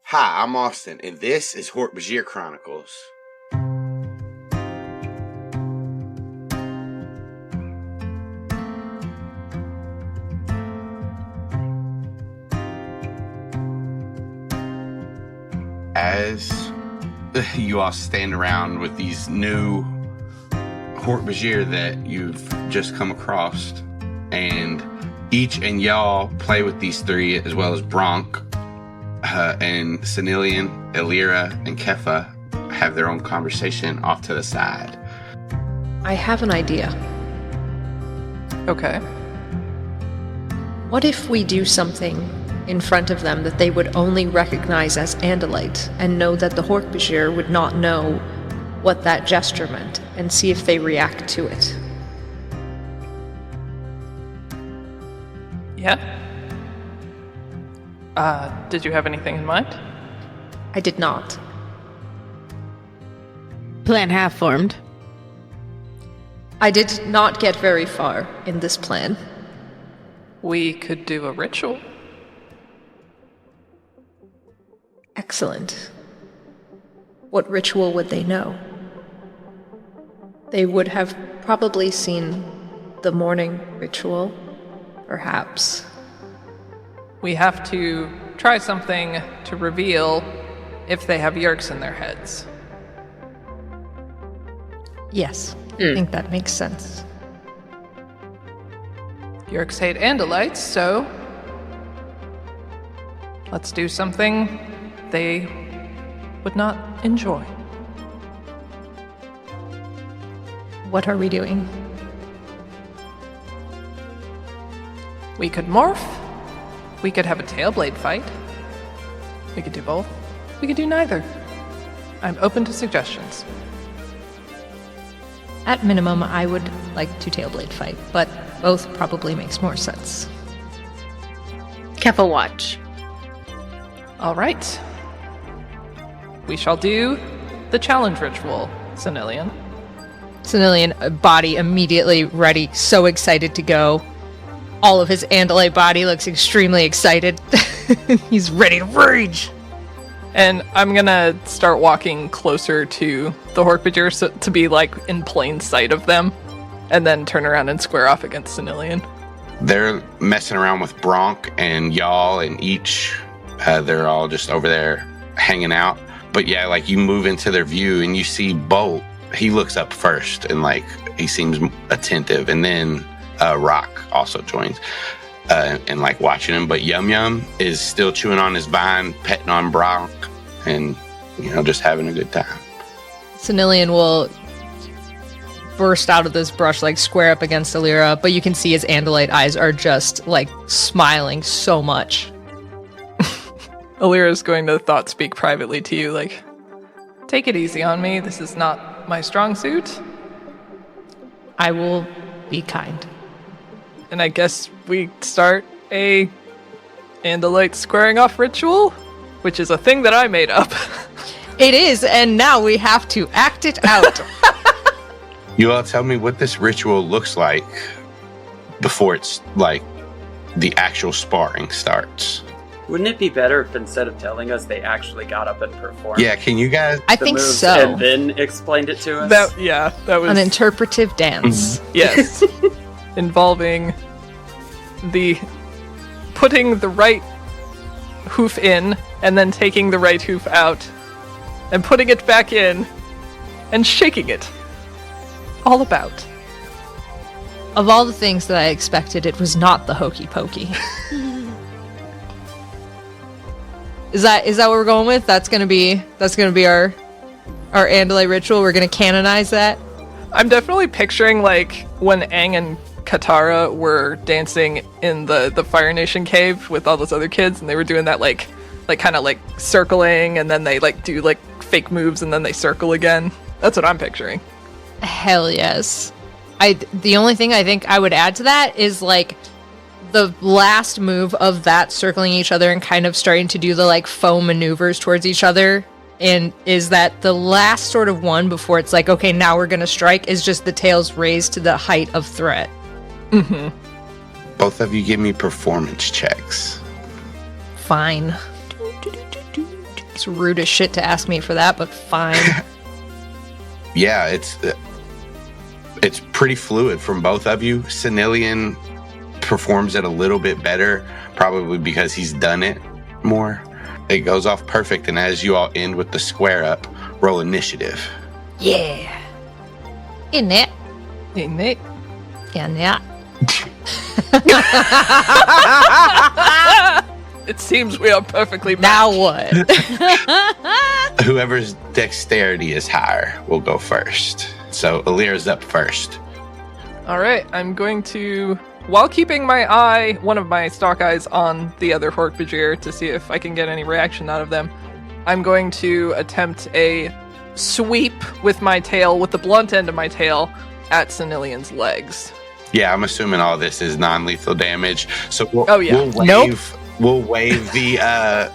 Hi, I'm Austin, and this is Hork-Bajir Chronicles. As you all stand around with these new Hork-Bajir that you've just come across, and each and y'all play with these three, as well as Bronk, and Sanillion, Ilira, and Keffa have their own conversation off to the side. I have an idea. Okay. What if we do something in front of them that they would only recognize as Andalite and know that the Hork-Bajir would not know what that gesture meant, and see if they react to it? Yeah. Did you have anything in mind? I did not. Plan half formed. I did not get very far in this plan. We could do a ritual. Excellent. What ritual would they know? They would have probably seen the morning ritual, perhaps. We have to try something to reveal if they have Yeerks in their heads. Yes, I think that makes sense. Yeerks hate Andalites, so let's do something they would not enjoy. What are we doing? We could morph. We could have a tailblade fight. We could do both. We could do neither. I'm open to suggestions. At minimum, I would like to tailblade fight, but both probably makes more sense. Keffa watch. All right. We shall do the challenge ritual, Sanillion. Sanillion, body immediately ready, so excited to go. All of his Andalite body looks extremely excited. He's ready to rage. And I'm gonna start walking closer to the Hork-Bajir so to be like in plain sight of them, and then turn around and square off against Sanillion. They're messing around with Bronk and y'all, and each, they're all just over there hanging out. But yeah, like you move into their view and you see Bolt. He looks up first and like he seems attentive, and then Rock also joins and like watching him. But Yum Yum is still chewing on his vine, petting on Bronk, and just having a good time. Sanillion will burst out of this brush, like square up against Ilira, but you can see his Andalite eyes are just like smiling so much. Ilira's going to thought speak privately to you, like, take it easy on me. This is not my strong suit. I will be kind. And I guess we start a Andalite squaring off ritual, which is a thing that I made up. It is, and now we have to act it out. You all tell me what this ritual looks like before it's like the actual sparring starts. Wouldn't it be better if instead of telling us, they actually got up and performed? Yeah, can you guys? I the think moves so. And then explained it to us? That was An interpretive dance. yes, involving the putting the right hoof in and then taking the right hoof out and putting it back in and shaking it. All about. Of all the things that I expected, it was not the hokey pokey. Is that what we're going with? That's gonna be our Andalite ritual. We're gonna canonize that. I'm definitely picturing like when Aang and Katara were dancing in the Fire Nation cave with all those other kids, and they were doing that like kind of like circling, and then they like do like fake moves, and then they circle again. That's what I'm picturing. Hell yes. The only thing I think I would add to that is like the last move of that circling each other and kind of starting to do the like foam maneuvers towards each other, and is that the last sort of one before it's like, okay, now we're gonna strike, is just the tails raised to the height of threat. Mm-hmm. Both of you give me performance checks. Fine. It's rude as shit to ask me for that, but fine. Yeah, it's pretty fluid from both of you. Sanillion performs it a little bit better, probably because he's done it more. It goes off perfect, and as you all end with the square up, roll initiative. Yeah. In it. In it. In it. It seems we are perfectly matched. Now what? Whoever's dexterity is higher will go first. So Ilira's up first. All right, I'm going to, while keeping one of my stalk eyes on the other Hork-Bajir to see if I can get any reaction out of them, I'm going to attempt a sweep with my tail, with the blunt end of my tail, at Sanillion's legs. Yeah, I'm assuming all this is non-lethal damage. So we'll waive the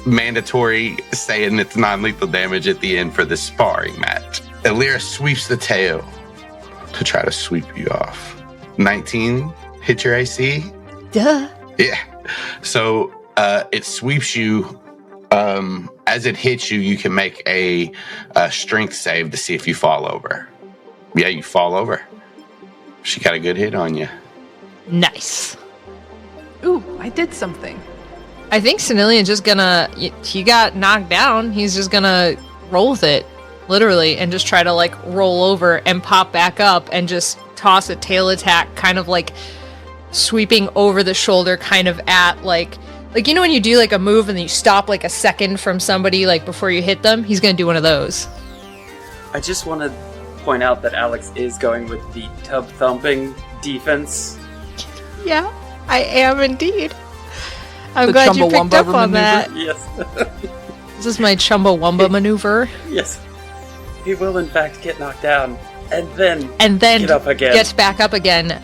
mandatory saying it's non-lethal damage at the end for the sparring match. Ilira sweeps the tail to try to sweep you off. 19 hit your AC? Duh. Yeah. So it sweeps you. As it hits you, you can make a strength save to see if you fall over. Yeah, you fall over. She got a good hit on you. Nice. Ooh, I did something. I think Sanillion's just gonna... He got knocked down. He's just gonna roll with it, literally, and just try to, like, roll over and pop back up and just toss a tail attack, kind of, like, sweeping over the shoulder, kind of at, like, you know when you do, like, a move and then you stop, like, a second from somebody, like, before you hit them? He's gonna do one of those. I just want to point out that Alex is going with the tub-thumping defense. Yeah, I am indeed. I'm The glad you picked Chumbawamba up on maneuver? that. Yes. This is my Chumbawamba maneuver. Yes. He will, in fact, get knocked down, and then get up again. Get back up again.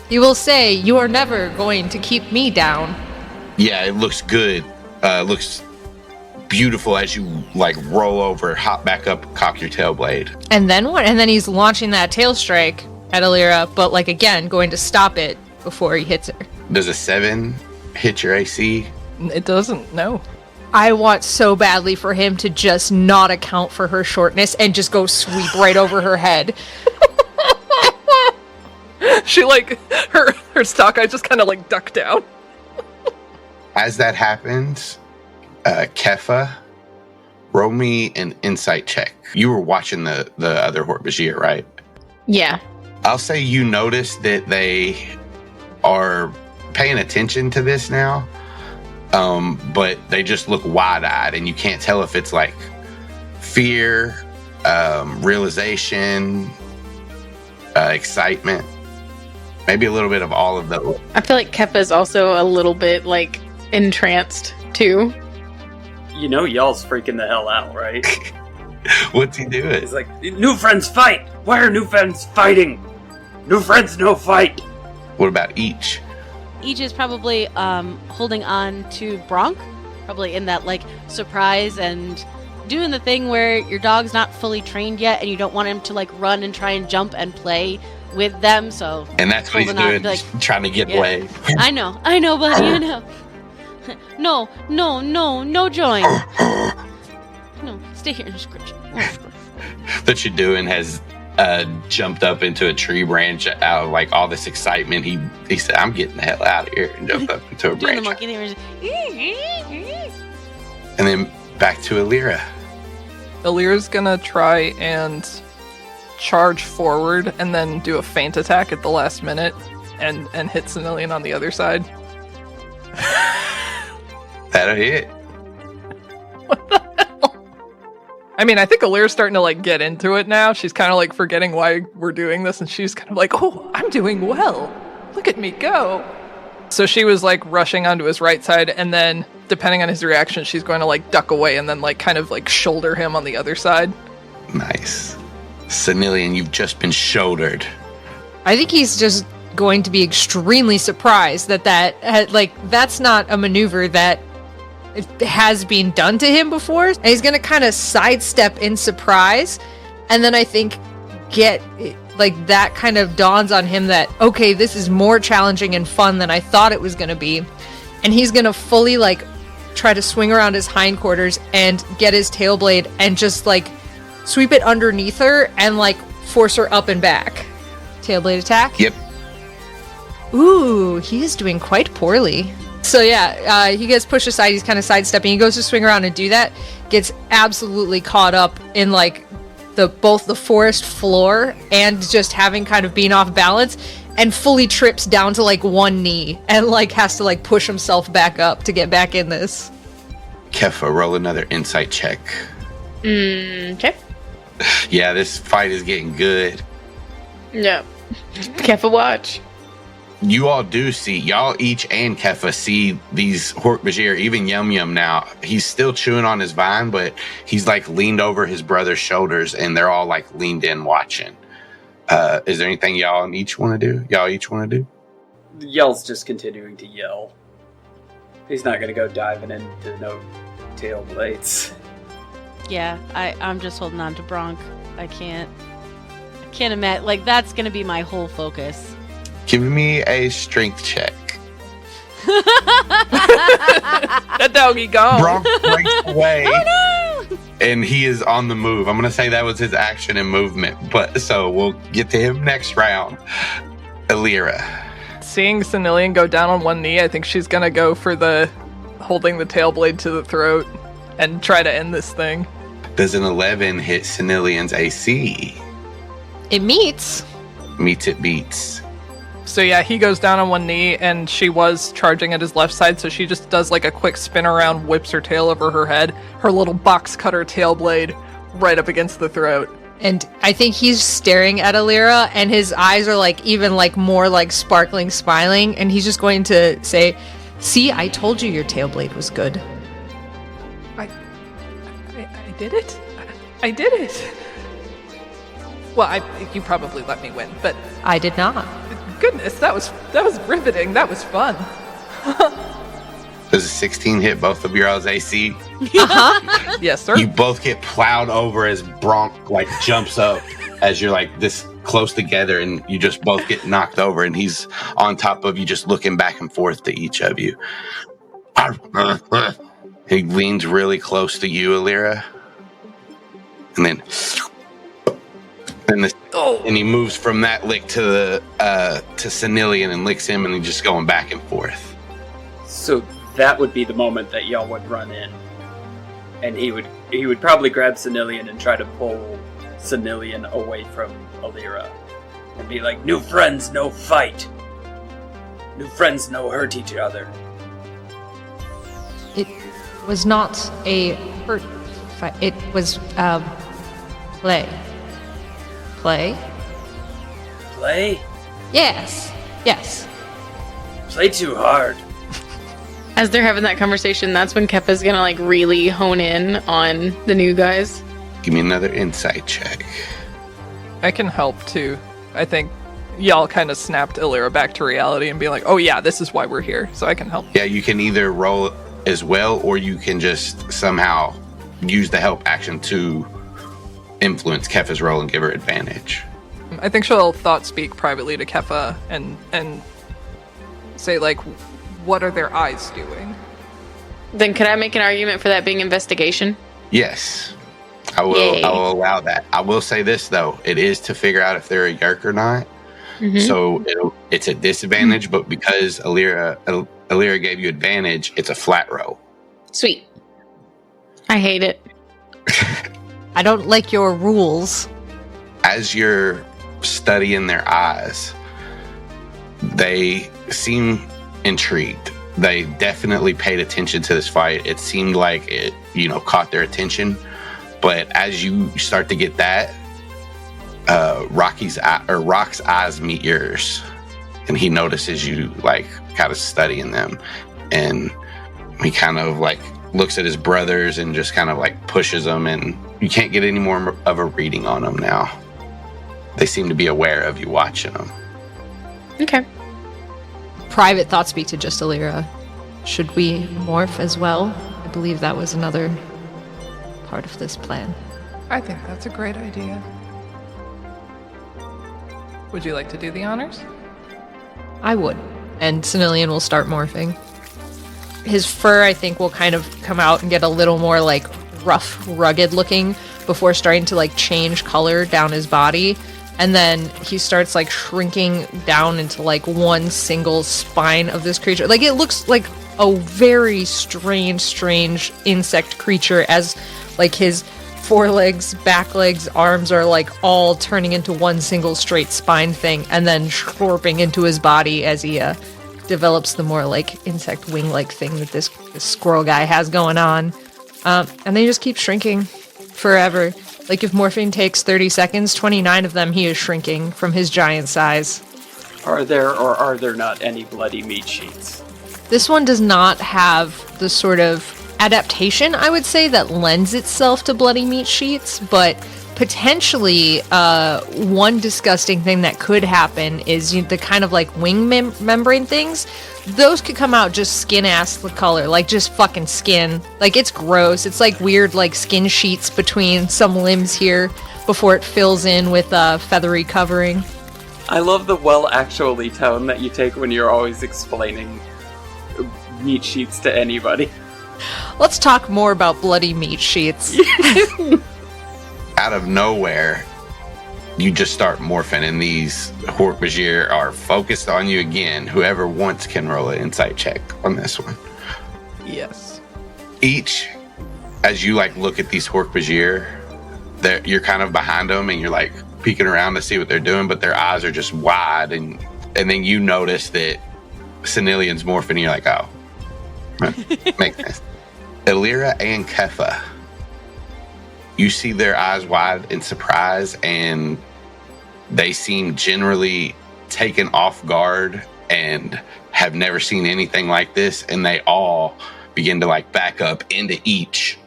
He will say, "You are never going to keep me down." Yeah, it looks good. Looks beautiful as you like roll over, hop back up, cock your tail blade. And then what? And then he's launching that tail strike at Ilira, but like again, going to stop it before he hits her. Does a 7 hit your AC? It doesn't, no. I want so badly for him to just not account for her shortness and just go sweep right over her head. She, like, her stalk eye just kind of, like, duck down. As that happens, Keffa, roll me an insight check. You were watching the other Hork-Bajir, right? Yeah. I'll say you notice that they are paying attention to this now, but they just look wide-eyed, and you can't tell if it's like fear, realization, excitement, maybe a little bit of all of those. I feel like Keffa's also a little bit, like, entranced, too. You know Yall's freaking the hell out, right? What's he doing? He's like, new friends fight! Why are new friends fighting? New friends no fight! What about each? Each is probably holding on to Bronk, probably in that like surprise and doing the thing where your dog's not fully trained yet and you don't want him to like run and try and jump and play with them. So And that's what he's holding on, doing, like, trying to get yeah. away. I know, buddy, I know. No, join. No, stay here and scratch. That you're doing has jumped up into a tree branch out of like all this excitement. He said, "I'm getting the hell out of here," and jumped up into a Doing the branch. monkey thing. And then back to Ilira. Ilira's gonna try and charge forward and then do a feint attack at the last minute and hit Sanillion on the other side. That'll hit. I mean, I think Ilira's starting to like get into it now. She's kind of like forgetting why we're doing this, and she's kind of like, "Oh, I'm doing well. Look at me go." So she was like rushing onto his right side, and then depending on his reaction, she's going to like duck away and then like kind of like shoulder him on the other side. Nice. Sanillion, you've just been shouldered. I think he's just going to be extremely surprised that that's not a maneuver that has been done to him before. And he's going to kind of sidestep in surprise. And then I think that kind of dawns on him that, okay, this is more challenging and fun than I thought it was going to be. And he's going to fully like try to swing around his hindquarters and get his tail blade and just like sweep it underneath her and like force her up and back. Tail blade attack? Yep. Ooh, he is doing quite poorly. So yeah, he gets pushed aside. He's kind of sidestepping. He goes to swing around and do that. Gets absolutely caught up in like both the forest floor and just having kind of been off balance, and fully trips down to like one knee and like has to like push himself back up to get back in this. Keffa, roll another insight check. Okay. Yeah, this fight is getting good. Yep. Keffa, watch. You all do see, y'all each and Keffa see these Hork-Bajir, even Yum Yum now. He's still chewing on his vine, but he's like leaned over his brother's shoulders and they're all like leaned in watching. Is there anything y'all each want to do? Yell's just continuing to yell. He's not going to go diving into no tail blades. Yeah, I'm just holding on to Bronk. I can't imagine. Like, that's going to be my whole focus. Give me a strength check. That doggy gone. Bronk breaks away. Oh no! And he is on the move. I'm going to say that was his action and movement. But so we'll get to him next round. Ilira. Seeing Sanillion go down on one knee, I think she's gonna go for the holding the tail blade to the throat and try to end this thing. Does an 11 hit Sanillion's AC? It meets. Meets it beats. So yeah, he goes down on one knee, and she was charging at his left side, so she just does like a quick spin around, whips her tail over her head, her little box cutter tail blade right up against the throat. And I think he's staring at Ilira, and his eyes are like even like more like sparkling, smiling, and he's just going to say, "See, I told you your tail blade was good." I did it? I did it! Well, you probably let me win, but I did not. goodness, that was riveting. That was fun. Does a 16 hit both of your all's AC? Yes, sir. You both get plowed over as Bronk like jumps up as you're like this close together, and you just both get knocked over, and he's on top of you just looking back and forth to each of you. He leans really close to you, Ilira. And then and he moves from that lick to Sanillion and licks him, and he's just going back and forth. So that would be the moment that y'all would run in, and he would probably grab Sanillion and try to pull Sanillion away from Ilira, and be like, "New friends, no fight. New friends, no hurt each other." It was not a hurt fight. It was play. Play? Play? Yes. Yes. Play too hard. As they're having that conversation, that's when Keffa's gonna like really hone in on the new guys. Give me another insight check. I can help too. I think y'all kind of snapped Ilira back to reality and be like, "Oh yeah, this is why we're here." So I can help. Yeah, you can either roll as well, or you can just somehow use the help action to influence Keffa's roll and give her advantage. I think she'll thought speak privately to Keffa and say like, "What are their eyes doing?" Then could I make an argument for that being investigation? Yes, I will. Yay. I will allow that. I will say this though: it is to figure out if they're a Yeerk or not. Mm-hmm. So it's a disadvantage, but because Ilira gave you advantage, it's a flat roll. Sweet. I hate it. I don't like your rules. As you're studying their eyes, they seem intrigued. They definitely paid attention to this fight. It seemed like it, caught their attention. But as you start to get that, Rock's eyes meet yours, and he notices you like kind of studying them, and he kind of like looks at his brothers and just kind of like pushes them, and you can't get any more of a reading on them now. They seem to be aware of you watching them. Okay. Private thought speak to just Ilira. Should we morph as well? I believe that was another part of this plan. I think that's a great idea. Would you like to do the honors? I would. And Sanillion will start morphing. his fur, I think, will kind of come out and get a little more like rough, rugged looking before starting to like change color down his body. And then he starts like shrinking down into like one single spine of this creature. Like it looks like a very strange insect creature, as like his forelegs, back legs, arms are like all turning into one single straight spine thing, and then slurping into his body as he develops the more like insect wing-like thing that this squirrel guy has going on. And they just keep shrinking forever. Like if morphing takes 30 seconds, 29 of them he is shrinking from his giant size. Are there or are there not any bloody meat sheets? This one does not have the sort of adaptation, I would say, that lends itself to bloody meat sheets, but potentially one disgusting thing that could happen is the kind of like wing membrane things. Those could come out just skin-ass the color, like just fucking skin. Like it's gross. It's like weird like skin sheets between some limbs here before it fills in with feathery covering. I love the well-actually tone that you take when you're always explaining meat sheets to anybody. Let's talk more about bloody meat sheets. Out of nowhere, you just start morphing, and these Hork-Bajir are focused on you again. Whoever wants can roll an insight check on this one. Yes. Each, as you like look at these Hork-Bajir, you're kind of behind them, and you're like peeking around to see what they're doing, but their eyes are just wide, and then you notice that Sanillion's morphing, and you're like, oh. Makes sense. Ilira and Keffa, you see their eyes wide in surprise, and they seem generally taken off guard and have never seen anything like this, and they all begin to like back up into each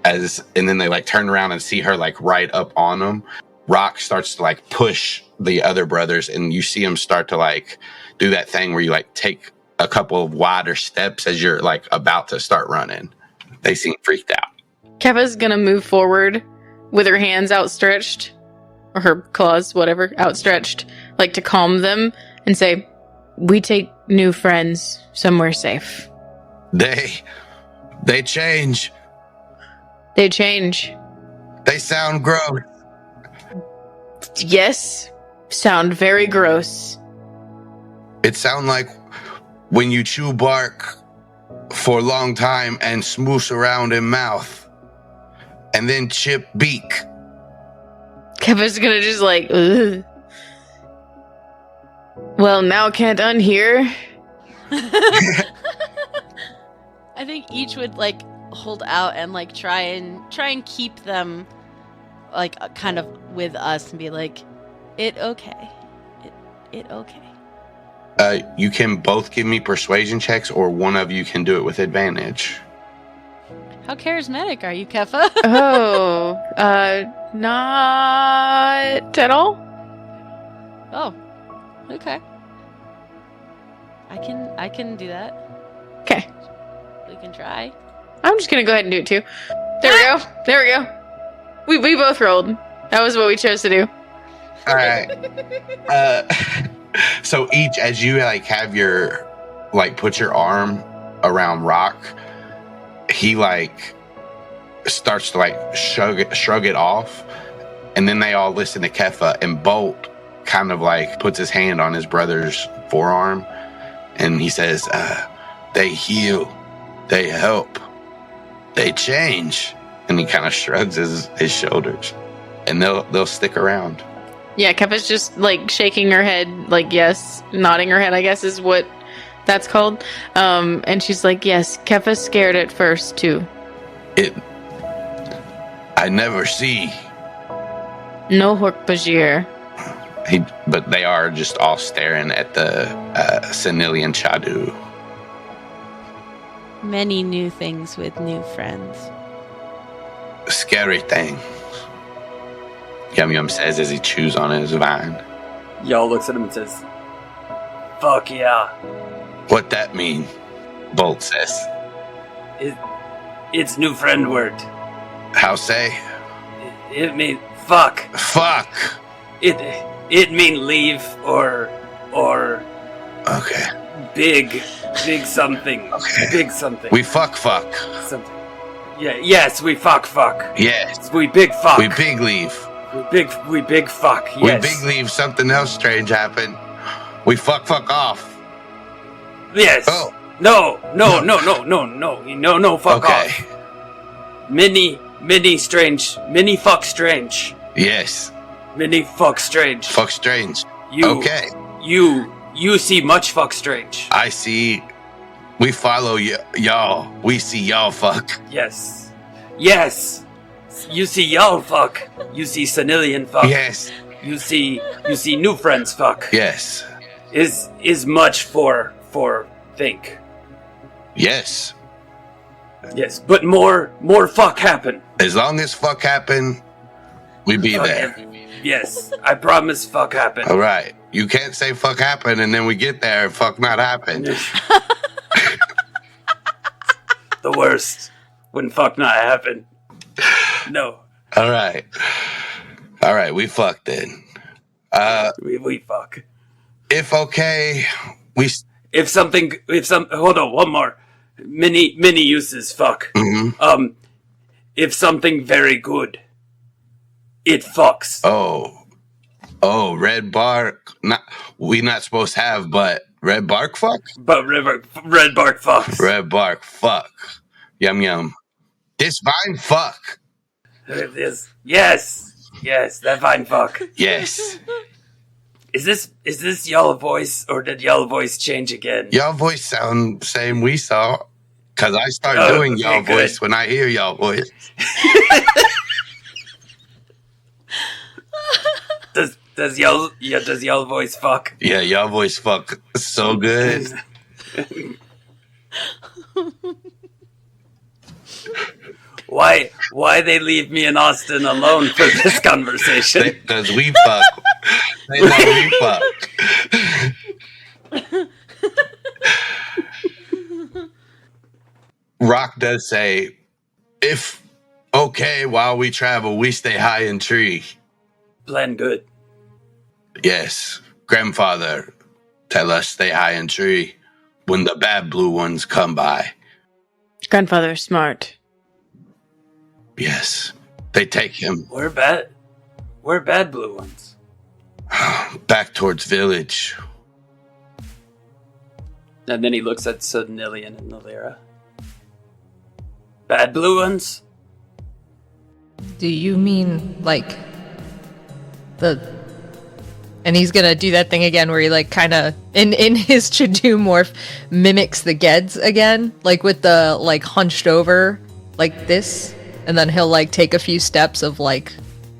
and then they like turn around and see her like right up on them. Rock starts to like push the other brothers, and you see them start to like do that thing where you like take a couple of wider steps as you're like about to start running. They seem freaked out. Keffa's gonna move forward with her hands outstretched, or her claws, whatever, outstretched, like to calm them and say, "We take new friends somewhere safe." They change. They change. They sound gross. Yes, sound very gross. It sounds like when you chew bark for a long time and smoosh around in mouth and then chip beak. Keffa's gonna just like, ugh. Well, now can't unhear. I think each would like hold out and like try and keep them like kind of with us and be like, it okay. You can both give me persuasion checks, or one of you can do it with advantage. How charismatic are you, Keffa? Not at all. Oh, okay. I can do that. Okay. We can try. I'm just gonna go ahead and do it too. There we go. We both rolled. That was what we chose to do. All right. So each, as you like have your like put your arm around Rock, he like starts to like shrug it off, and then they all listen to Keffa, and Bolt kind of like puts his hand on his brother's forearm, and he says, "They heal, they help, they change," and he kind of shrugs his shoulders, and they'll stick around. Yeah, Keffa's just like shaking her head, like yes, nodding her head, I guess is what that's called. And she's like, yes, Keffa's scared at first too. I never see. No Hork-Bajir. But they are just all staring at the Sanillion Chadu. Many new things with new friends. Scary thing. Yum Yum says as he chews on his vine. Yall looks at him and says, "Fuck yeah." What that mean? Bolt says. It's new friend word. How say? It mean fuck. Fuck. It mean leave or. Okay. big something. Okay. Big something. We fuck. Something. Yeah. Yes, we fuck. Yes. We big fuck. We big leave. We big fuck. Yes. We big leave. Something else strange happened. We fuck off. Yes. Oh. No. Fuck Okay. off. Mini fuck strange. Yes. Mini fuck strange. Fuck strange. You. Okay. You see much fuck strange. I see. We follow y'all. We see y'all fuck. Yes. You see y'all fuck. You see Sanillion fuck. Yes. You see new friends fuck. Yes. Is much for think. Yes. Yes, but more fuck happen. As long as fuck happen, we be Fuck there. happen. Yes, I promise fuck happen. All right. You can't say fuck happen and then we get there and fuck not happen. The worst when fuck not happen. No, All right. We fucked then. we fuck. If okay, If hold on, one more. Many uses fuck. Mhm. If something very good, it fucks. Oh, red bark. We not supposed to have, but red bark fuck? But red bark fucks. Red bark fuck. Yum. This vine fuck. Yes, that fine fuck. Yes. Is this Yall voice, or did Yall voice change again? Y'all voice sound same we saw. Cause I start doing okay, y'all good. voice when I hear y'all voice. Does Yall voice fuck? Yeah, y'all voice fuck so good. Why they leave me and Austin alone for this conversation? Because we fuck. They know we fuck. Rock does say, if okay, while we travel, we stay high in tree. Plan good. Yes, grandfather, tell us stay high in tree when the bad blue ones come by. Grandfather's smart. Yes, they take him We're bad blue ones. back towards village. And then he looks at Sanillion and Ilira. Bad blue ones? Do you mean like the? And he's gonna do that thing again where he like kind of in his Chadu morph mimics the Geds again, like with the like hunched over like this, and then he'll like take a few steps of like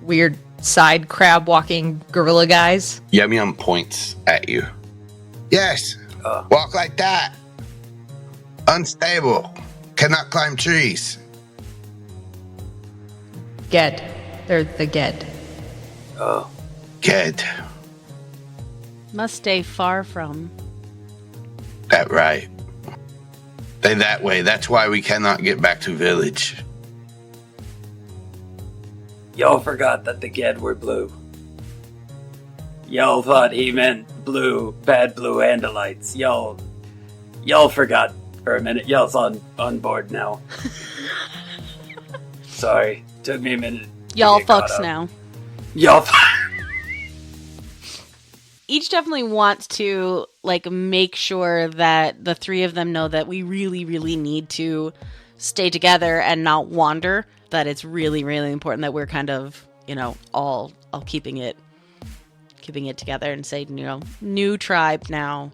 weird side crab walking gorilla guys. Yum points at you. Yes, walk like that. Unstable. Cannot climb trees. Ged, they're the Ged. Oh. Ged. Must stay far from. That right. They that way. That's why we cannot get back to village. Y'all forgot that the Ged were blue. Y'all thought he meant blue, bad blue Andalites. Y'all forgot for a minute. Y'all's on board now. Sorry, took me a minute. Y'all get caught fucks up. now. Y'all. Each definitely wants to like make sure that the three of them know that we really, really need to stay together and not wander. That it's really, really important that we're kind of, all keeping it together and say, new tribe now.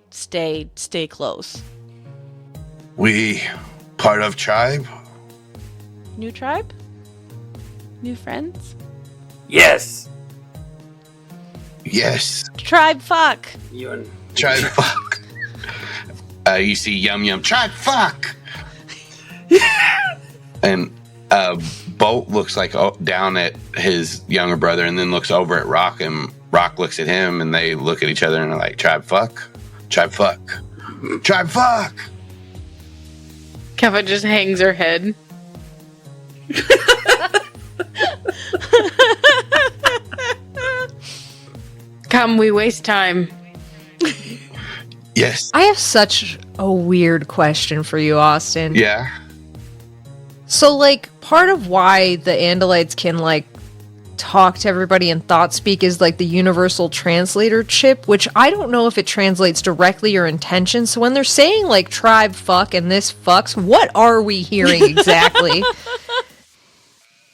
Stay close. We part of tribe? New tribe? New friends? Yes. Yes. Tribe fuck. You and Tribe fuck. You see Yum tribe fuck. And Bolt looks like down at his younger brother and then looks over at Rock, and Rock looks at him and they look at each other and are like, tribe fuck. Tribe fuck. Tribe fuck. Keffa just hangs her head. Come, we waste time. Yes. I have such a weird question for you, Austin. Yeah. So, like, part of why the Andalites can, like, talk to everybody in thought speak is, like, the universal translator chip, which I don't know if it translates directly or intention. So when they're saying, like, tribe fuck and this fucks, what are we hearing exactly?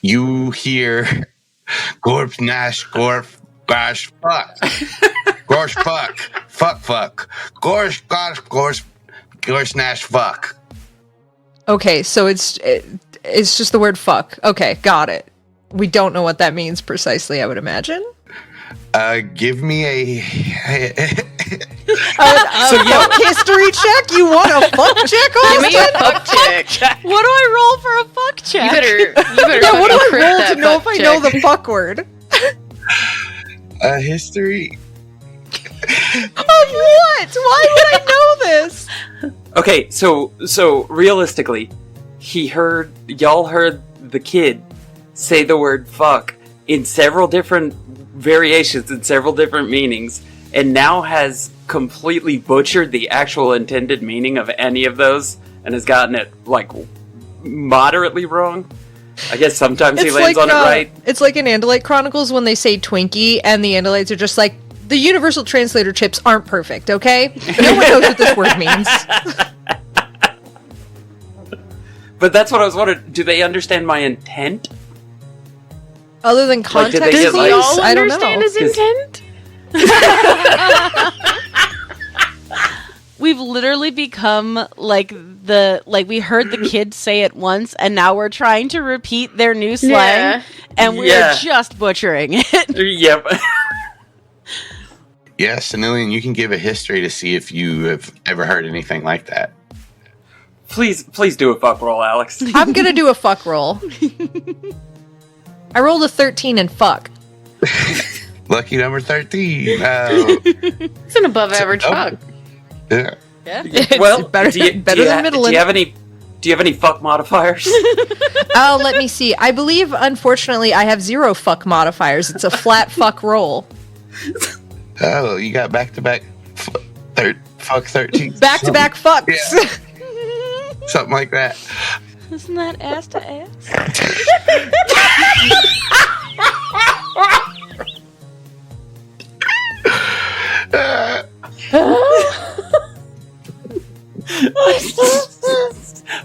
You hear Gorp Nash Gorp Gosh fuck. Gorsh fuck. Fuck fuck. Gorsh gosh Gorsh Nash fuck. Okay, so it's just the word fuck. Okay, got it. We don't know what that means precisely, I would imagine. Give me a fuck history check? You want a fuck check, Give me Austin? a fuck check. What do I roll for a fuck check? You better Yeah, what do fucking crit I roll that to know if fuck I know check. the fuck word? history. Of what? Why would I know this? Okay, so realistically, y'all heard the kid say the word fuck in several different variations and several different meanings, and now has completely butchered the actual intended meaning of any of those and has gotten it, like, moderately wrong. I guess sometimes he lands on it right. It's like in Andalite Chronicles when they say Twinkie and the Andalites are just like, the universal translator chips aren't perfect, okay? No one knows what this word means. But that's what I was wondering. Do they understand my intent? Other than Like, did context they get, Does like- he all I don't understand know. his intent? We've literally become like we heard the kids say it once, and now we're trying to repeat their new slang, Yeah. and we're Yeah. just butchering it. Yep. Yeah, Sanillion, you can give a history to see if you have ever heard anything like that. Please do a fuck roll, Alex. I'm gonna do a fuck roll. I rolled a 13 and fuck. Lucky number 13. Oh, It's an above average fuck. yeah. Well, better- do you, better do you than ha- middling. Do you have any fuck modifiers? Oh, let me see. I believe, unfortunately, I have 0 fuck modifiers. It's a flat fuck roll. Oh, you got back-to-back fuck 13. Back-to-back fucks. Yeah. Something like that. Isn't that ass to ass?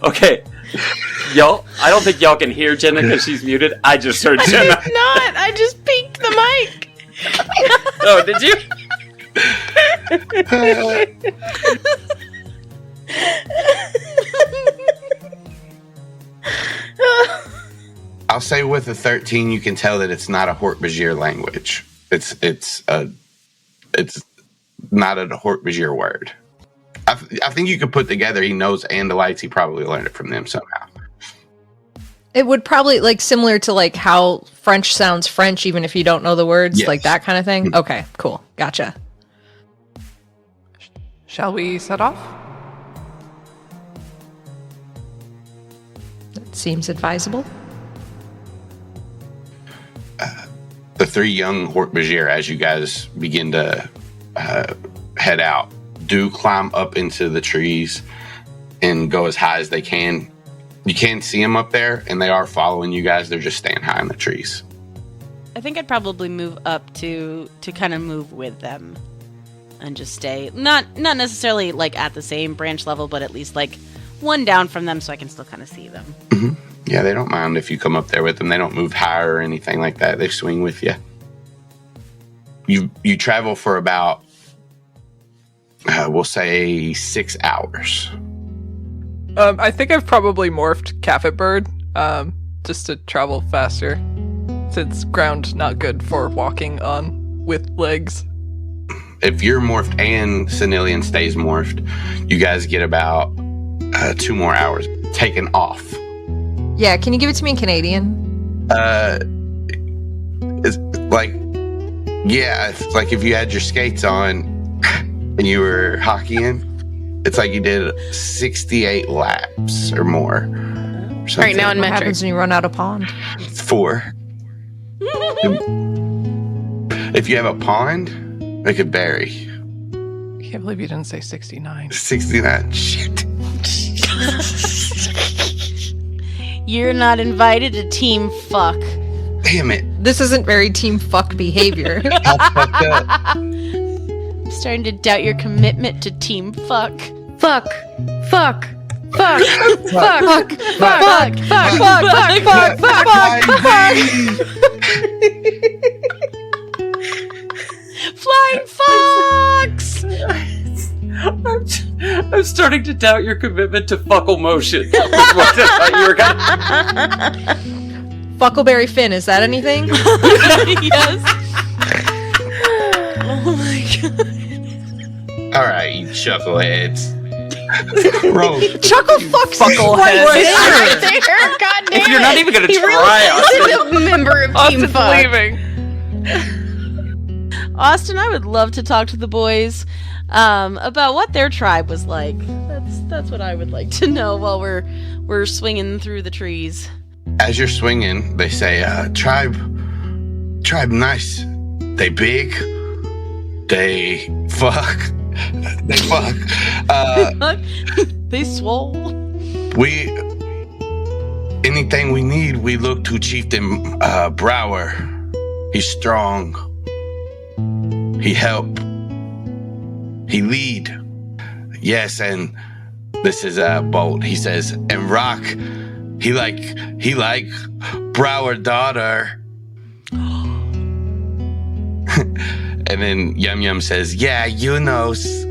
Okay. Y'all, I don't think y'all can hear Jenna because she's muted. I just heard Jenna. Not. I just peeked the mic. Oh, did you? I'll say with a 13, you can tell that it's not a Hork-Bajir language. It's not a Hork-Bajir word. I think you could put together, he knows Andalites, he probably learned it from them somehow. It would probably, like, similar to, like, how French sounds French, even if you don't know the words, Yes. like that kind of thing. Okay, cool. Gotcha. Shall we set off? That seems advisable. The 3 young Hork-Bajir, as you guys begin to head out, do climb up into the trees and go as high as they can. You can see them up there, and they are following you guys. They're just staying high in the trees. I think I'd probably move up to kind of move with them and just stay not necessarily like at the same branch level, but at least like one down from them so I can still kind of see them. Mm-hmm. Yeah, they don't mind if you come up there with them. They don't move higher or anything like that. They swing with you. You travel for about, we'll say, 6 hours. I think I've probably morphed Keffa Bird, just to travel faster, since ground not good for walking on with legs. If you're morphed and Sanillion stays morphed, you guys get about 2 more hours taken off. Yeah, can you give it to me in Canadian? It's like, yeah, it's like if you had your skates on and you were hockeying, it's like you did 68 laps or more. Or Right now in What metric. happens when you run out of pond? 4. If you have a pond, it could vary. Can't believe you didn't say 69. 69. Shit. You're not invited to Team Fuck. Damn it. This isn't very team fuck behavior. That's fucked up. I'm starting to doubt your commitment to Team Fuck. Fuck. Fuck. Fuck. Fuck. Fuck. Fuck. Fuck. Flying fox! I'm starting to doubt your commitment to fuckle motion. Is what I thought you were gonna. Fuckleberry Finn, is that anything? Yes. Oh my god. All right, you chuckleheads. Roll. Chuckle fucks Fucklehead. Right there. God damn If you're not even gonna He try, really is a member of Team Austin's Fuck. leaving. Austin, I would love to talk to the boys about what their tribe was like. That's what I would like to know while we're swinging through the trees. As you're swinging, they say, tribe nice. They big. They fuck. They fuck. They swole. Anything we need, we look to Chieftain Brower. He's strong. He help. He lead. Yes, and this is Bolt. He says, and Rock, he like Brower daughter. And then Yum Yum says, yeah, Yunos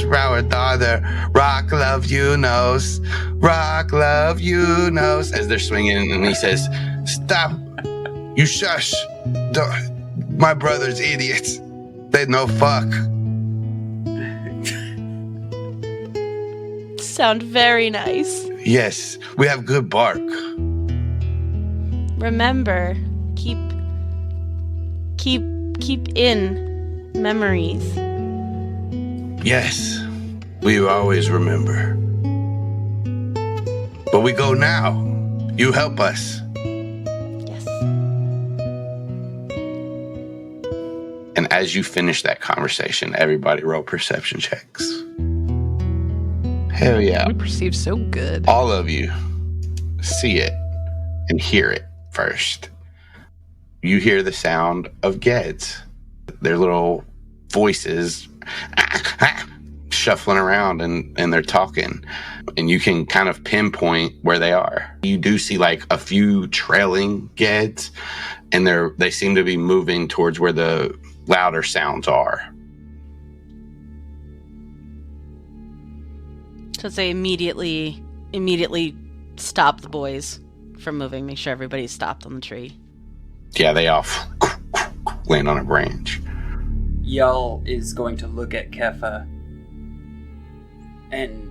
Brower daughter. Rock love Yunos. Rock love Yunos. As they're swinging, and he says, stop. You shush. My brother's idiots. They know fuck. Sound very nice. Yes, we have good bark. Remember, keep in memories. Yes, we always remember. But we go now. You help us. Yes. And as you finish that conversation, everybody roll perception checks. Hell yeah. We perceive so good. All of you see it and hear it first. You hear the sound of Geds. Their little voices shuffling around and they're talking. And you can kind of pinpoint where they are. You do see like a few trailing Geds, and they seem to be moving towards where the louder sounds are. So they immediately stop the boys from moving. Make sure everybody's stopped on the tree. Yeah, they all land on a branch. Yall is going to look at Keffa and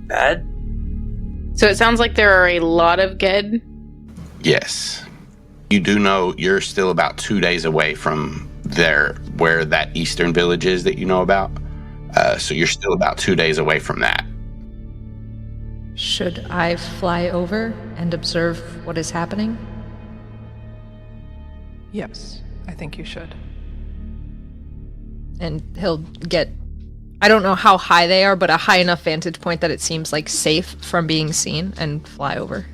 bad? So it sounds like there are a lot of Ged. Yes. You do know you're still about 2 days away from where that eastern village is that you know about. So you're still about 2 days away from that. Should I fly over and observe what is happening? Yes, I think you should. And he'll get, I don't know how high they are, but a high enough vantage point that it seems like safe from being seen, and fly over.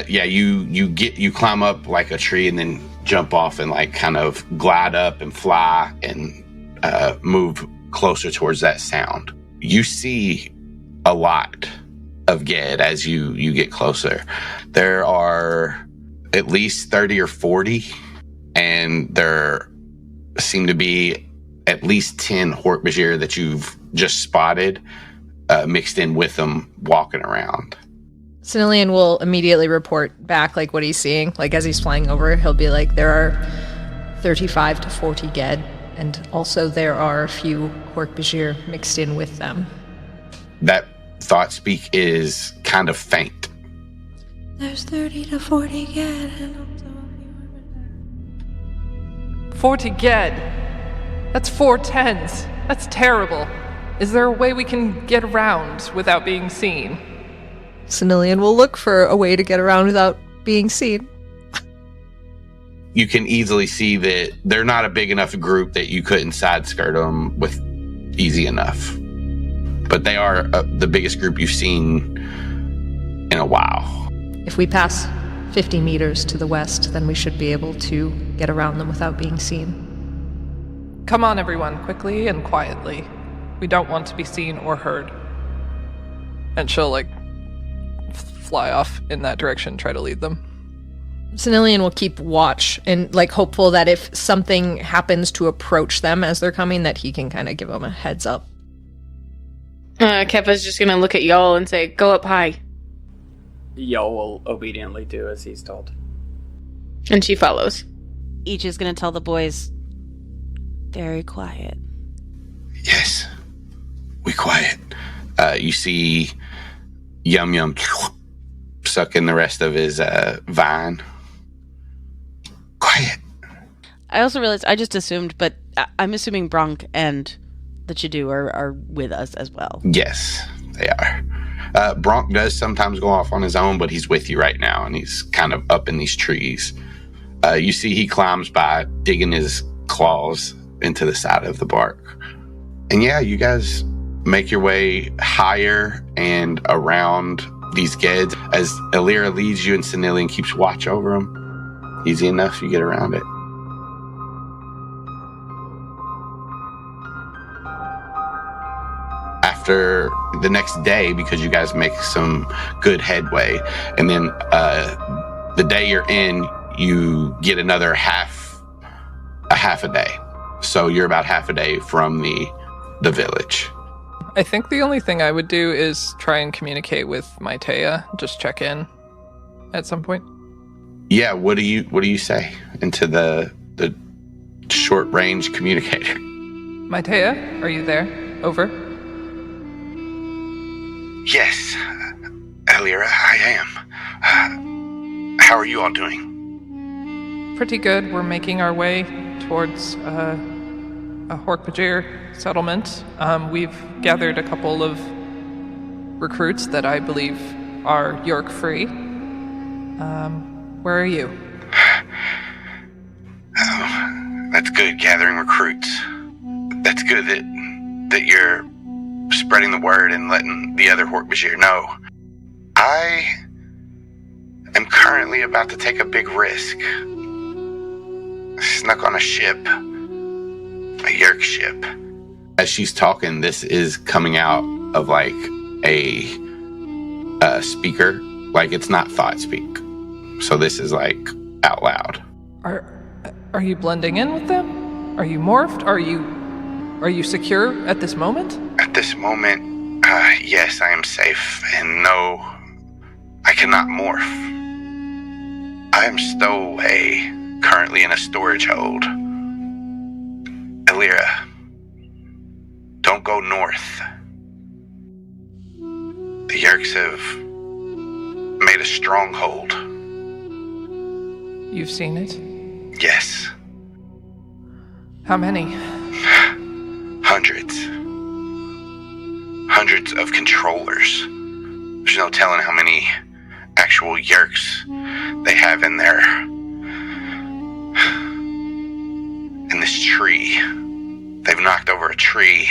Yeah, you climb up like a tree and then jump off and like kind of glide up and fly and move closer towards that sound. You see a lot of Ged as you get closer. There are at least 30 or 40, and there seem to be at least 10 Hork-Bajir that you've just spotted mixed in with them walking around. Sanillion will immediately report back like what he's seeing. Like as he's flying over, he'll be like, there are 35 to 40 Ged, and also there are a few Hork-Bajir mixed in with them. That thought speak is kind of faint. There's 30 to 40 Ged. 40 Ged. That's 4 tens. That's terrible. Is there a way we can get around without being seen? Sanillion will look for a way to get around without being seen. you can easily see that they're not a big enough group that you couldn't side skirt them with easy enough. But they are the biggest group you've seen in a while. If we pass 50 meters to the west, then we should be able to get around them without being seen. Come on, everyone, quickly and quietly. We don't want to be seen or heard. And she'll, like, fly off in that direction, try to lead them. Sanillion will keep watch and, like, hopeful that if something happens to approach them as they're coming, that he can kind of give them a heads up. Keffa's just gonna look at Yall and say, go up high. Yall will obediently do as he's told. And she follows. Each is going to tell the boys, very quiet. Yes. We quiet. You see Yum Yum sucking the rest of his vine. Quiet. I also realized, I just assumed, but I'm assuming Bronk and the Chidu are with us as well. Yes, they are. Bronk does sometimes go off on his own, but he's with you right now, and he's kind of up in these trees. You see he climbs by, digging his claws into the side of the bark. And yeah, you guys make your way higher and around these geds as Ilira leads you and Sanillion keeps watch over them. Easy enough, you get around it. After the next day, because you guys make some good headway, and then the day you're in, you get another half a day. So you're about half a day from the village. I think the only thing I would do is try and communicate with Mytaya. Just check in at some point. Yeah, what do you say into the short range communicator? Mytaya, are you there? Over. Yes, Ilira, I am. How are you all doing? Pretty good. We're making our way towards a Hork-Bajir settlement. We've gathered a couple of recruits that I believe are Yeerk free. Where are you? Oh, that's good, gathering recruits. That's good that you're spreading the word and letting the other Hork-Bajir know. I am currently about to take a big risk. Snuck on a ship. A Yeerk ship. As she's talking, this is coming out of like a speaker. Like it's not thought speak. So this is like out loud. Are you blending in with them? Are you morphed? Are you secure at this moment? At this moment, yes, I am safe, and no, I cannot morph. I am stowaway, currently in a storage hold. Ilira, don't go north. The Yeerks have made a stronghold. You've seen it? Yes. How many? Hundreds. Hundreds of controllers. There's no telling how many actual Yeerks they have in there. In this tree. They've knocked over a tree,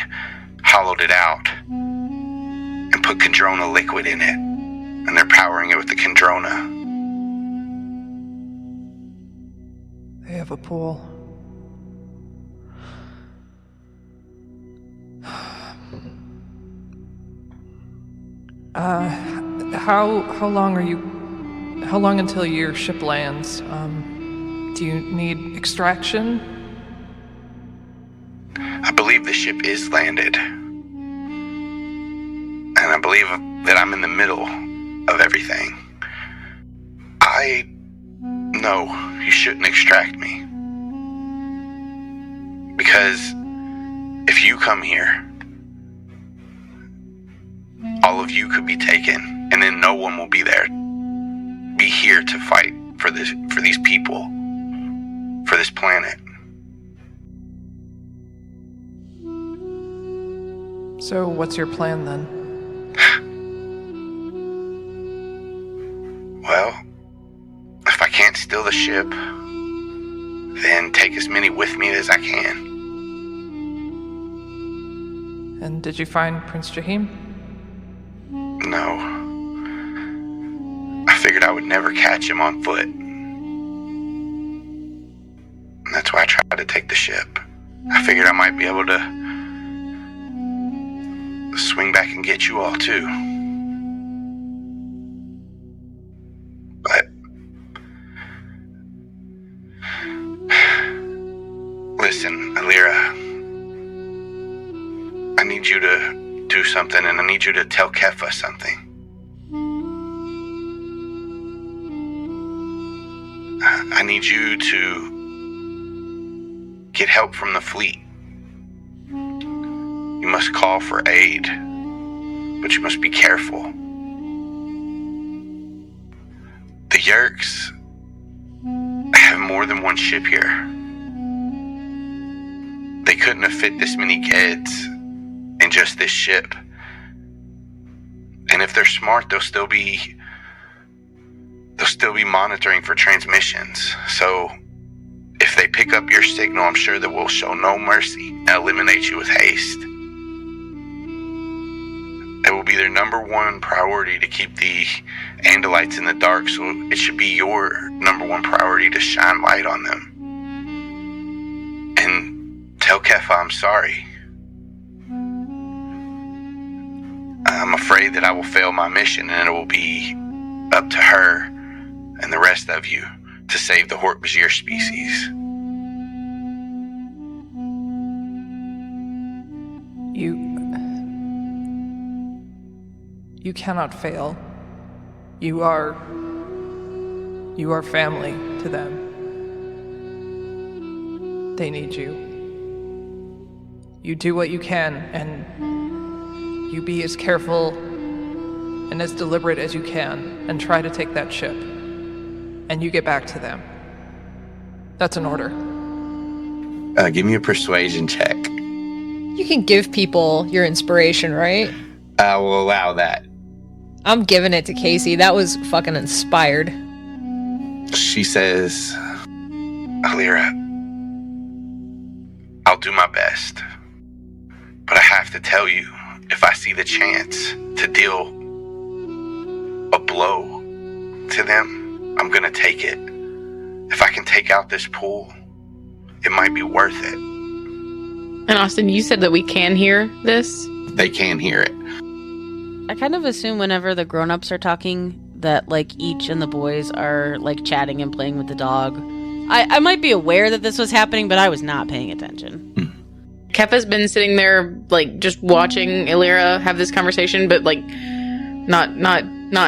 hollowed it out, and put Kandrona liquid in it. And they're powering it with the Kandrona. They have a pool. How long until your ship lands? Do you need extraction? I believe the ship is landed. And I believe that I'm in the middle of everything. No, you shouldn't extract me. Because if you come here, all of you could be taken, and then no one will be here to fight for these people, for this planet. So what's your plan then? Well, if I can't steal the ship, then take as many with me as I can. And did you find Prince Jaheim? No. I figured I would never catch him on foot. And that's why I tried to take the ship. I figured I might be able to swing back and get you all too. But listen, Ilira, I need you to do something, and I need you to tell Keffa something. I need you to get help from the fleet. You must call for aid, but you must be careful. The Yeerks have more than one ship here. They couldn't have fit this many kids in just this ship. And if they're smart, they'll still be monitoring for transmissions. So if they pick up your signal, I'm sure that we'll show no mercy and eliminate you with haste. It will be their number one priority to keep the Andalites in the dark, so it should be your number one priority to shine light on them. And tell Keffa I'm sorry. I'm afraid that I will fail my mission, and it will be up to her and the rest of you to save the Hork-Bajir species. You cannot fail. You are family to them. They need you. You do what you can, and you be as careful and as deliberate as you can, and try to take that ship. And you get back to them. That's an order. Give me a persuasion check. You can give people your inspiration, right? I will allow that. I'm giving it to Kaycie. That was fucking inspired. She says, Ilira, I'll do my best. But I have to tell you, if I see the chance to deal a blow to them, I'm gonna take it. If I can take out this pool, it might be worth it. And Austin, you said that we can hear this? They can hear it. I kind of assume whenever the grown-ups are talking that, like, each and the boys are, like, chatting and playing with the dog. I might be aware that this was happening, but I was not paying attention. Keffa's been sitting there, like, just watching Ilira have this conversation, but, like, not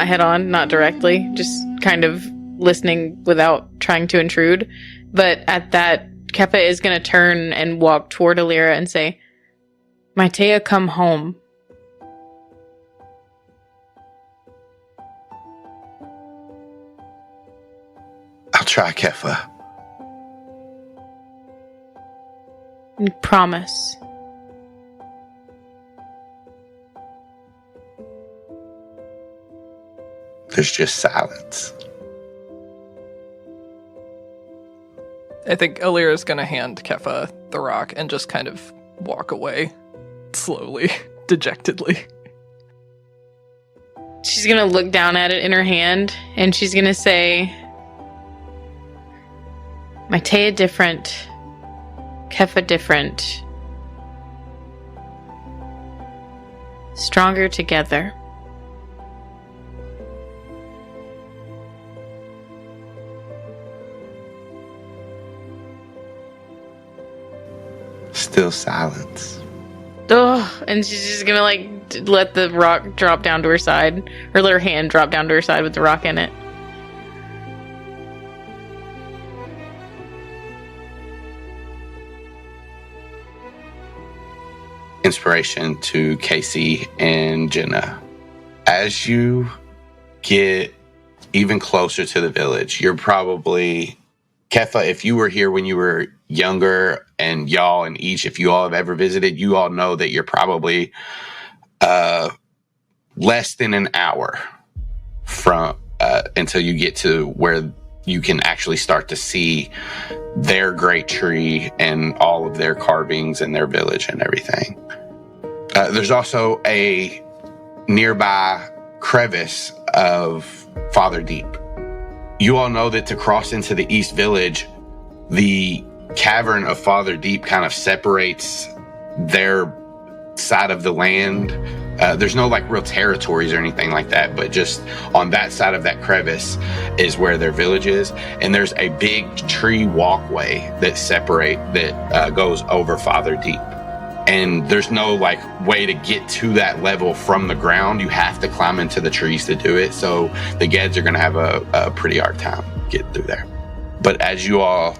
head on, not directly, just kind of listening without trying to intrude. But at that, Keffa is going to turn and walk toward Ilira and say, Mytaya, come home. I'll try, Keffa. And promise. There's just silence. I think Ilira's gonna hand Keffa the rock and just kind of walk away. Slowly. Dejectedly. She's going to look down at it in her hand, and she's going to say, Mytaya different. Keffa different. Stronger together. Still silence. Ugh. And she's just gonna, like, let the rock drop down to her side, or let her hand drop down to her side with the rock in it. Inspiration to Kaycie and Jenna. As you get even closer to the village, you're probably, Keffa, if you were here when you were younger, and y'all and each, if you all have ever visited, you all know that you're probably less than an hour from until you get to where you can actually start to see their great tree and all of their carvings and their village and everything. There's also a nearby crevice of Father Deep. You all know that to cross into the East Village, the cavern of Father Deep kind of separates their side of the land. There's no like real territories or anything like that, but just on that side of that crevice is where their village is. And there's a big tree walkway that goes over Father Deep. And there's no like way to get to that level from the ground. You have to climb into the trees to do it. So the Geds are going to have a pretty hard time getting through there. But as you all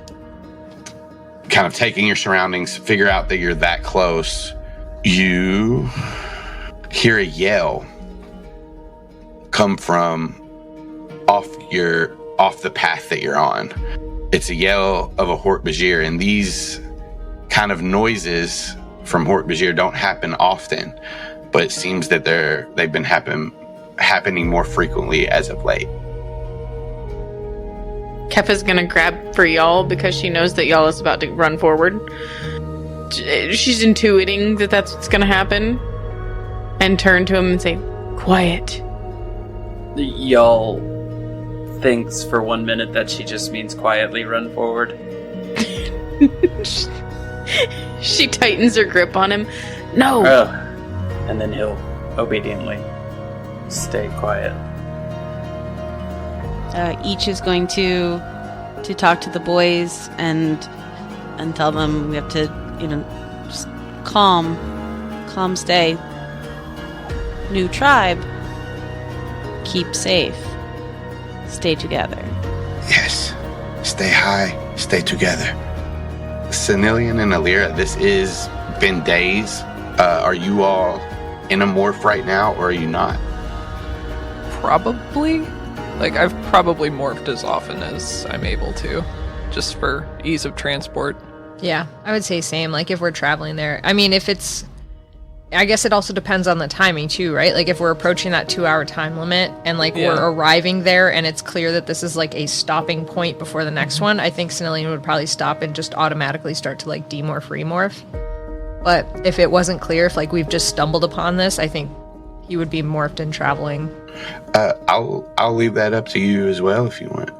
kind of taking your surroundings, figure out that you're that close, you hear a yell come from off the path that you're on. It's a yell of a Hork-Bajir, and these kind of noises from Hork-Bajir don't happen often, but it seems that they've been happening more frequently as of late. Keffa's gonna grab for Yall because she knows that Yall is about to run forward. She's intuiting that that's what's gonna happen, and turn to him and say, "Quiet." Yall thinks for 1 minute that she just means quietly run forward. She tightens her grip on him. No. And then he'll obediently stay quiet. Each is going to talk to the boys and tell them we have to, just calm stay. New tribe, keep safe, stay together. Yes, stay high, stay together. Sanillion and Ilira, this is been days. Are you all in a morph right now, or are you not? Probably. Like, I've probably morphed as often as I'm able to, just for ease of transport. Yeah, I would say same. Like, if we're traveling there. I mean, I guess it also depends on the timing, too, right? Like, if we're approaching that 2-hour time limit and, like, we're arriving there and it's clear that this is, like, a stopping point before the next one, I think Sanillion would probably stop and just automatically start to, like, demorph, remorph. But if it wasn't clear, if, like, we've just stumbled upon this, I think he would be morphed and traveling. I'll leave that up to you as well if you want.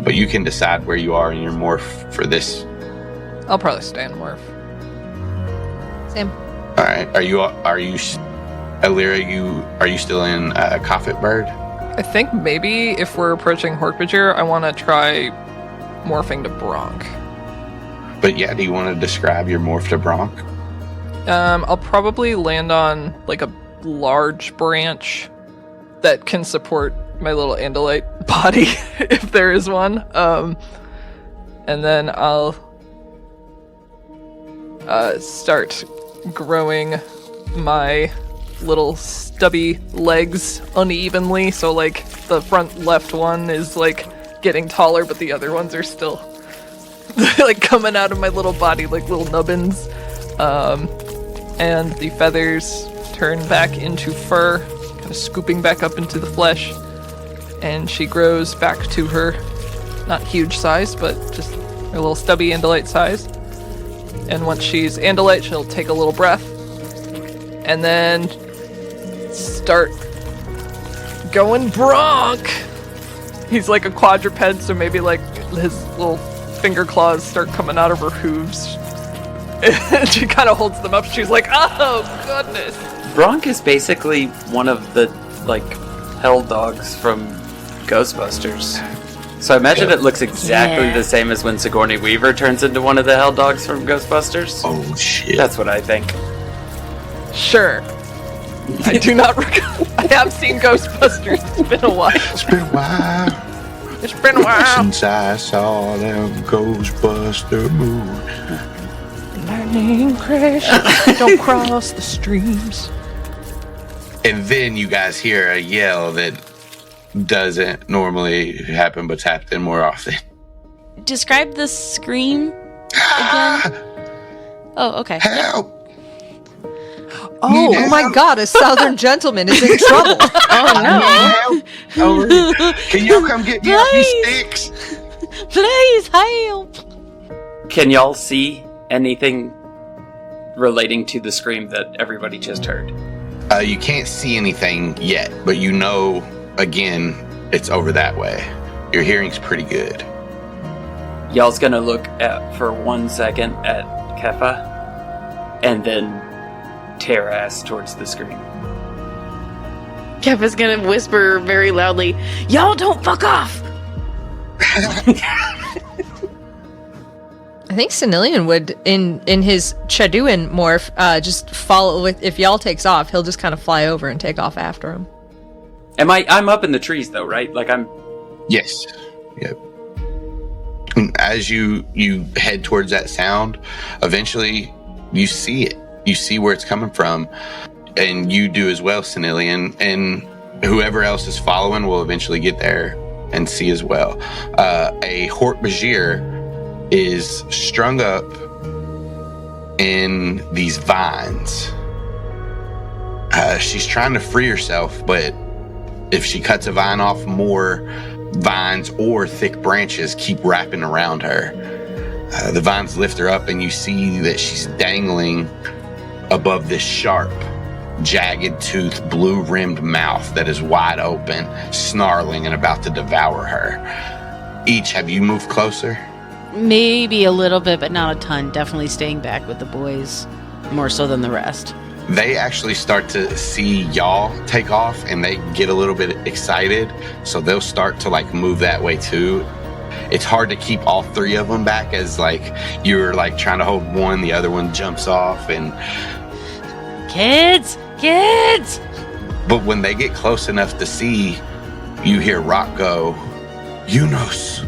But you can decide where you are in your morph for this. I'll probably stay in morph. Same. All right. Are you Ilira? Are you still in Coffet Bird? I think maybe if we're approaching Hork-Bajir, I want to try morphing to Bronk. But yeah, do you want to describe your morph to Bronk? I'll probably land on like a large branch that can support my little Andalite body, if there is one. And then I'll start growing my little stubby legs unevenly. So like the front left one is like getting taller, but the other ones are still like coming out of my little body like little nubbins. And the feathers turn back into fur, kind of scooping back up into the flesh. And she grows back to her not huge size, but just her little stubby Andalite size. And once she's Andalite, she'll take a little breath and then start going Bronk. He's like a quadruped, so maybe like his little finger claws start coming out of her hooves. And she kind of holds them up. She's like, oh, goodness. Bronk is basically one of the, like, hell dogs from Ghostbusters. So I imagine it looks exactly the same as when Sigourney Weaver turns into one of the hell dogs from Ghostbusters. Oh, shit. That's what I think. Sure. I do not recall. I have seen Ghostbusters. It's been a while. It's been a while. It's been a while. Since I saw them Ghostbuster movies. Lightning crash. Don't cross the streams. And then you guys hear a yell that doesn't normally happen, but's happening more often. Describe the scream again. Oh, okay. Help! Oh my god, a southern gentleman is in trouble. Oh no. Can y'all come get me off these sticks? Please help! Can y'all see anything relating to the scream that everybody just heard? You can't see anything yet, but you know, again, it's over that way. Your hearing's pretty good. Y'all's gonna look for 1 second at Keffa, and then tear ass towards the scream. Keffa's gonna whisper very loudly, "Y'all don't fuck off!" I think Sanillion would, in his Chaduan morph, just follow. If Yall takes off, he'll just kind of fly over and take off after him. I'm up in the trees though, right? Like I'm. Yes. Yep. As you head towards that sound, eventually you see it. You see where it's coming from, and you do as well, Sanillion, and whoever else is following will eventually get there and see as well. A Hork-Bajir is strung up in these vines. She's trying to free herself, but if she cuts a vine off, more vines or thick branches keep wrapping around her. The vines lift her up, and you see that she's dangling above this sharp, jagged tooth, blue-rimmed mouth that is wide open, snarling and about to devour her. Each, have you moved closer? Maybe a little bit, but not a ton. Definitely staying back with the boys, more so than the rest. They actually start to see y'all take off, and they get a little bit excited, so they'll start to like move that way too. It's hard to keep all three of them back, as like you're like trying to hold one, the other one jumps off, and Kids! but when they get close enough to see, you hear Rock go, "Yunos,